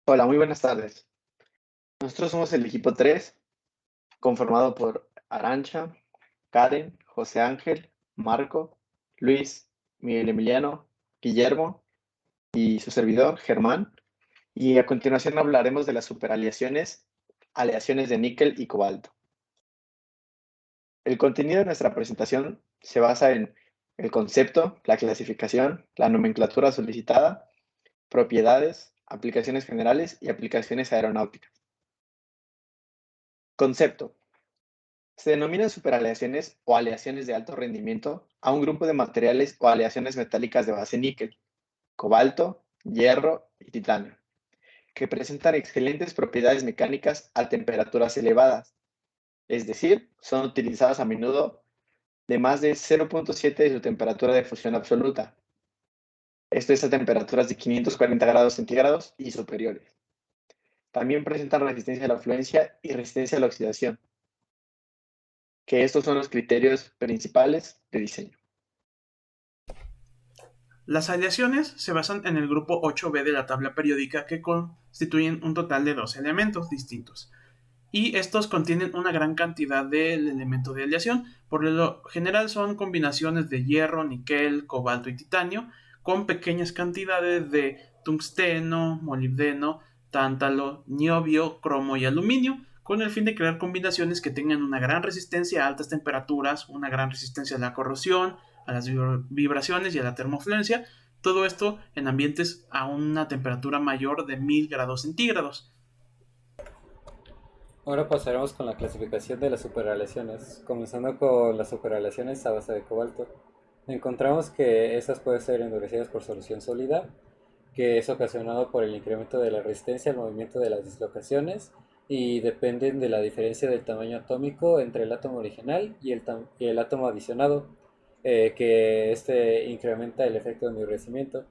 Hola, muy buenas tardes. Nosotros somos el equipo 3, conformado por Arancha, Karen, José Ángel, Marco, Luis, Miguel Emiliano, Guillermo y su servidor, Germán. Y a continuación hablaremos de las superaleaciones, aleaciones de níquel y cobalto. El contenido de nuestra presentación se basa en el concepto, la clasificación, la nomenclatura solicitada, propiedades, aplicaciones generales y aplicaciones aeronáuticas. Concepto. Se denominan superaleaciones o aleaciones de alto rendimiento a un grupo de materiales o aleaciones metálicas de base níquel, cobalto, hierro y titanio, que presentan excelentes propiedades mecánicas a temperaturas elevadas, es decir, son utilizadas a menudo de más de 0.7 de su temperatura de fusión absoluta. Esto es a temperaturas de 540 grados centígrados y superiores. También presentan resistencia a la fluencia y resistencia a la oxidación, que estos son los criterios principales de diseño. Las aleaciones se basan en el grupo 8b de la tabla periódica que constituyen un total de 12 elementos distintos. Y estos contienen una gran cantidad del elemento de aleación. Por lo general son combinaciones de hierro, níquel, cobalto y titanio con pequeñas cantidades de tungsteno, molibdeno, tántalo, niobio, cromo y aluminio, con el fin de crear combinaciones que tengan una gran resistencia a altas temperaturas, una gran resistencia a la corrosión, a las vibraciones y a la termofluencia. Todo esto en ambientes a una temperatura mayor de 1000 grados centígrados. Ahora pasaremos con la clasificación de las superaleaciones, comenzando con las superaleaciones a base de cobalto. Encontramos que estas pueden ser endurecidas por solución sólida, que es ocasionado por el incremento de la resistencia al movimiento de las dislocaciones y dependen de la diferencia del tamaño atómico entre el átomo original y el átomo adicionado, que este incrementa el efecto de endurecimiento.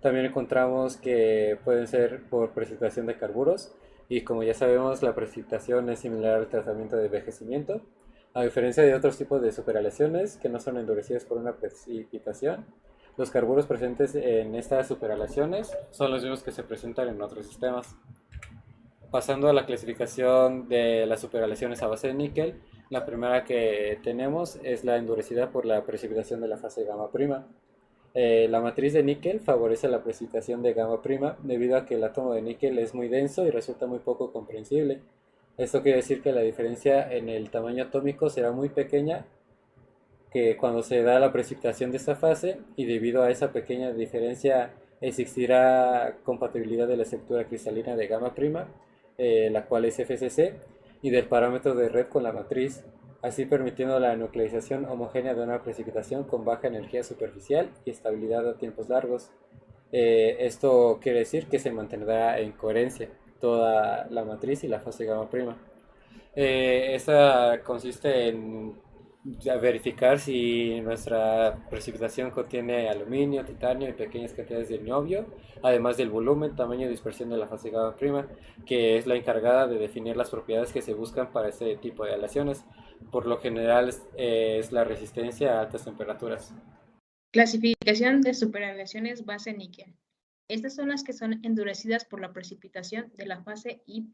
También encontramos que pueden ser por precipitación de carburos y como ya sabemos la precipitación es similar al tratamiento de envejecimiento. A diferencia de otros tipos de superaleaciones que no son endurecidas por una precipitación, los carburos presentes en estas superaleaciones son los mismos que se presentan en otros sistemas. Pasando a la clasificación de las superaleaciones a base de níquel, la primera que tenemos es la endurecida por la precipitación de la fase gamma prima. La matriz de níquel favorece la precipitación de gamma prima debido a que el átomo de níquel es muy denso y resulta muy poco comprensible. Esto quiere decir que la diferencia en el tamaño atómico será muy pequeña que cuando se da la precipitación de esta fase y debido a esa pequeña diferencia existirá compatibilidad de la estructura cristalina de gamma prima, la cual es FCC, y del parámetro de red con la matriz, así permitiendo la nuclearización homogénea de una precipitación con baja energía superficial y estabilidad a tiempos largos. Esto quiere decir que se mantendrá en coherencia toda la matriz y la fase gamma prima. Esta consiste en verificar si nuestra precipitación contiene aluminio, titanio y pequeñas cantidades de niobio, además del volumen, tamaño y dispersión de la fase gamma prima, que es la encargada de definir las propiedades que se buscan para este tipo de aleaciones. Por lo general es la resistencia a altas temperaturas. Clasificación de superaleaciones base níquel. Estas son las que son endurecidas por la precipitación de la fase I',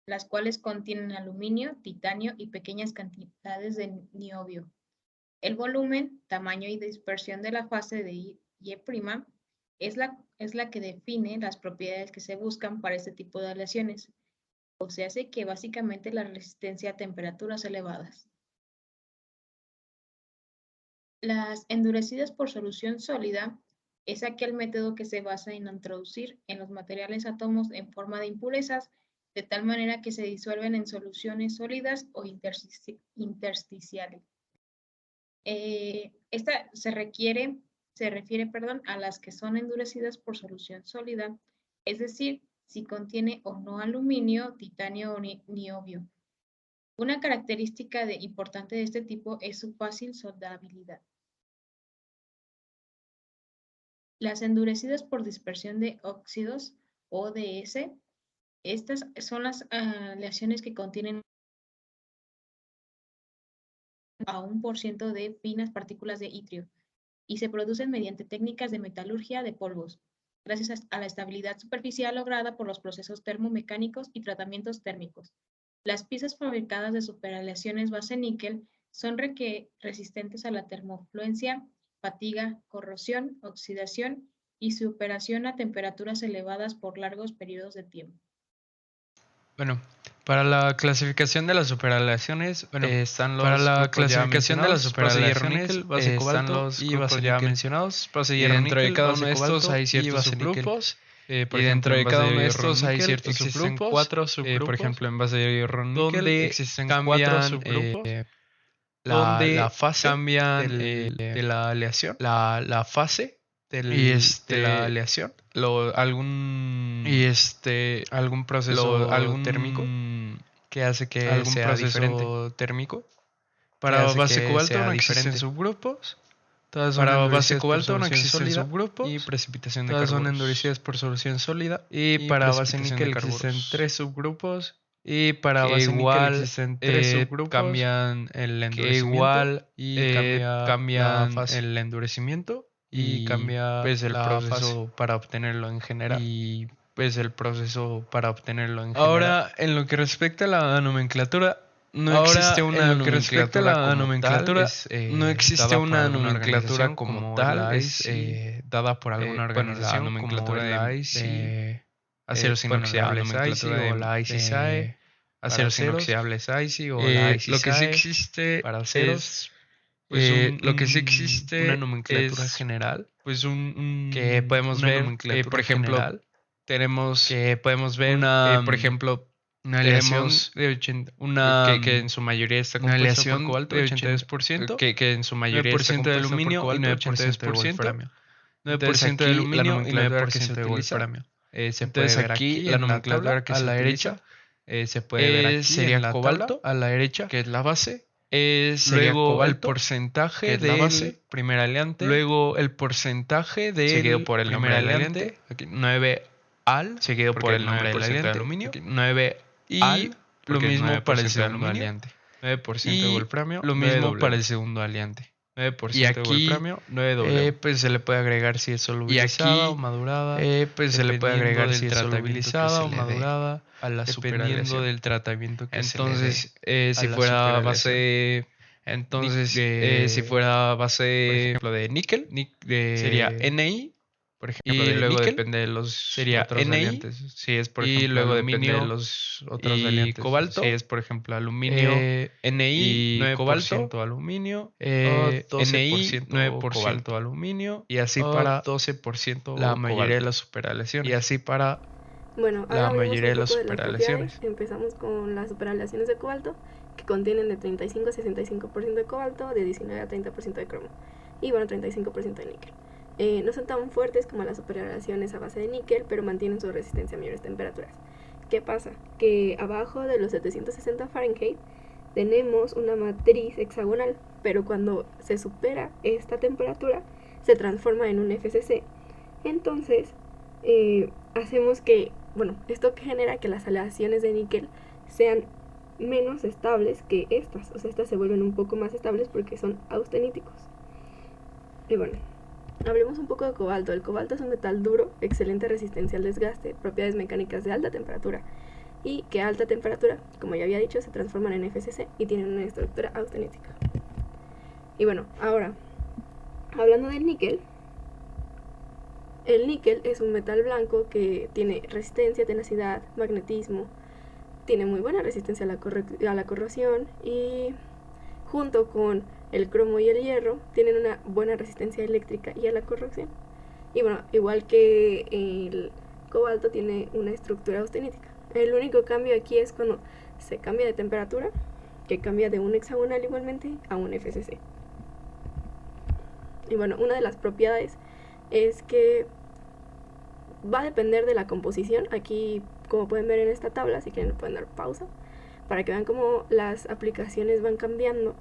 las cuales contienen aluminio, titanio y pequeñas cantidades de niobio. El volumen, tamaño y dispersión de la fase de I' es la que define las propiedades que se buscan para este tipo de aleaciones. O se hace que básicamente la resistencia a temperaturas elevadas. Las endurecidas por solución sólida es aquel método que se basa en introducir en los materiales átomos en forma de impurezas de tal manera que se disuelven en soluciones sólidas o intersticiales. Esta se refiere, perdón, a las que son endurecidas por solución sólida, es decir, si contiene o no aluminio, titanio o niobio. Una característica importante de este tipo es su fácil soldabilidad. Las endurecidas por dispersión de óxidos, ODS, estas son las aleaciones que contienen a 1% de finas partículas de itrio y se producen mediante técnicas de metalurgia de polvos. gracias a la estabilidad superficial lograda por los procesos termomecánicos y tratamientos térmicos. Las piezas fabricadas de superaleaciones base níquel son resistentes a la termofluencia, fatiga, corrosión, oxidación y su operación a temperaturas elevadas por largos periodos de tiempo. Bueno, para la clasificación de las superaleaciones están los para la grupos ya clasificación de las mencionados, base de hierro superaleaciones, níquel, base están cobalto los y grupos base ya níquel. mencionados, base de Y hierro dentro de níquel, cada base uno de estos cobalto hay y ciertos base níquel. subgrupos. Por Y ejemplo, dentro de en cada base uno de hierro estos hay níquel ciertos existen subgrupos. 4 subgrupos. Por ejemplo, en base de hierro níquel donde existen cambian, 4 subgrupos. donde La fase cambian de la aleación, la fase y de la aleación, algún proceso térmico que hace que sea diferente. térmico. Que Para hace base que cobalto sea no existen diferente. subgrupos. Todas son Para base endurecidas por cobalto no solución existen sólida subgrupos y precipitación de Todas son carbonos. endurecidas por solución sólida. Y para base precipitación níquel de carbonos. existen 3 subgrupos Y para que base níquel igual existen 3 subgrupos cambian el que endurecimiento igual y cambian la fase. el endurecimiento Y cambia pues el la proceso fase para obtenerlo en general. y pues el proceso para obtenerlo en Ahora, general. en lo que respecta a la nomenclatura, no Ahora, existe una en lo que respecta a la nomenclatura, no existe una nomenclatura como tal, es dada por alguna organización, la nomenclatura como la de IC, aceros inoxidables la IC o la ICSAE, aceros inoxidables IC o la ICSAE. lo que sí existe para aceros, es lo que sí existe una nomenclatura es, general, pues que podemos una ver, nomenclatura por ejemplo, general, tenemos que podemos ver por ejemplo, una aleación tenemos de 80, que en su mayoría está una compuesta por aleación cobalto de 82%, que en su mayoría 9% está de compuesta aluminio por y cobalto 9% de 82%, wolframio. 9% de aquí aluminio la y nomenclatura que 9% se de utiliza, wolframio. Se Entonces puede ver aquí aquí la en la nomenclatura tabla que a se la utiliza, derecha, se puede ver aquí sería en la cobalto tabla, a la derecha, que es la base. sería Luego cobalto, el porcentaje que es la del base, primer aliante. luego el porcentaje del seguido por el primer nombre del aliante, aliante. Aquí 9 al, seguido por el nombre del 9% de aliante, aluminio. aquí 9 y al, lo mismo para el 9% de segundo aluminio. aliante. 9% de Y wolframio, lo 9 mismo W. para el segundo aliante. 9% Y de aquí, wolframio, 9 W. pues se le puede agregar si es solubilizada aquí, o madurada. pues se le puede dependiendo agregar del si es tratamiento solubilizada que o se le dé madurada a la dependiendo superaleación. del tratamiento que Entonces, se le dé si a la fuera superaleación. base, Entonces, si fuera por base, ejemplo, de níquel, sería NI, por ejemplo, y de luego níquel, depende de los sería otros NI, aliantes. Si es, por y ejemplo, luego depende de aluminio los otros y aliantes. cobalto, Si es, por ejemplo, aluminio, NI, y 9% cobalto, aluminio, NI, 12% 9% cobalto. aluminio, Y así o para 12% la mayoría de cobalto. las superaleaciones. Y así para Bueno, la ahora hablemos mayoría un de las poco de las propiedades. superaleaciones. Empezamos con las superaleaciones de cobalto, que contienen de 35 a 65% de cobalto, de 19 a 30% de cromo y bueno, 35% de níquel. No son tan fuertes como las superaleaciones a base de níquel, pero mantienen su resistencia a mayores temperaturas. ¿Qué pasa? Que abajo de los 760 Fahrenheit tenemos una matriz hexagonal, pero cuando se supera esta temperatura se transforma en un FCC. Entonces, hacemos que, bueno, esto genera que las aleaciones de níquel sean menos estables que estas, o sea, estas se vuelven un poco más estables porque son austeníticos. Y bueno, hablemos un poco de cobalto. El cobalto es un metal duro, excelente resistencia al desgaste, propiedades mecánicas de alta temperatura, y que a alta temperatura, como ya había dicho, se transforman en FCC y tienen una estructura austenítica. Y bueno, ahora, hablando del níquel, el níquel es un metal blanco que tiene resistencia, tenacidad, magnetismo, tiene muy buena resistencia a la corrosión y junto con el cromo y el hierro tienen una buena resistencia eléctrica y a la corrosión. Y bueno, igual que el cobalto tiene una estructura austenítica. El único cambio aquí es cuando se cambia de temperatura, que cambia de un hexagonal igualmente a un FCC. Y bueno, una de las propiedades es que va a depender de la composición. Aquí, como pueden ver en esta tabla, si quieren pueden dar pausa para que vean cómo las aplicaciones van cambiando.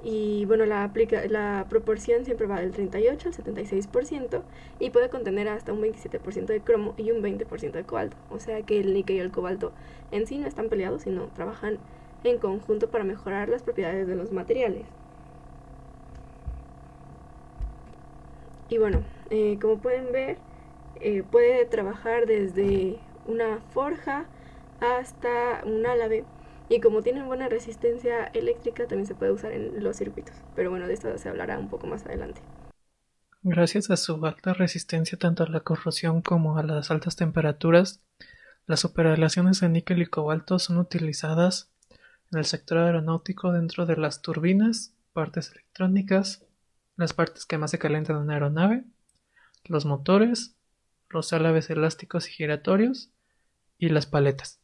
Y bueno, la proporción siempre va del 38 al 76% y puede contener hasta un 27% de cromo y un 20% de cobalto. O sea que el níquel y el cobalto en sí no están peleados, sino trabajan en conjunto para mejorar las propiedades de los materiales. Y bueno, como pueden ver, Puede trabajar desde una forja hasta un álave. Y como tienen buena resistencia eléctrica, también se puede usar en los circuitos. Pero bueno, de esto se hablará un poco más adelante. Gracias a su alta resistencia tanto a la corrosión como a las altas temperaturas, las superaleaciones de níquel y cobalto son utilizadas en el sector aeronáutico dentro de las turbinas, partes electrónicas, las partes que más se calientan en una aeronave, los motores, los álabes elásticos y giratorios y las paletas.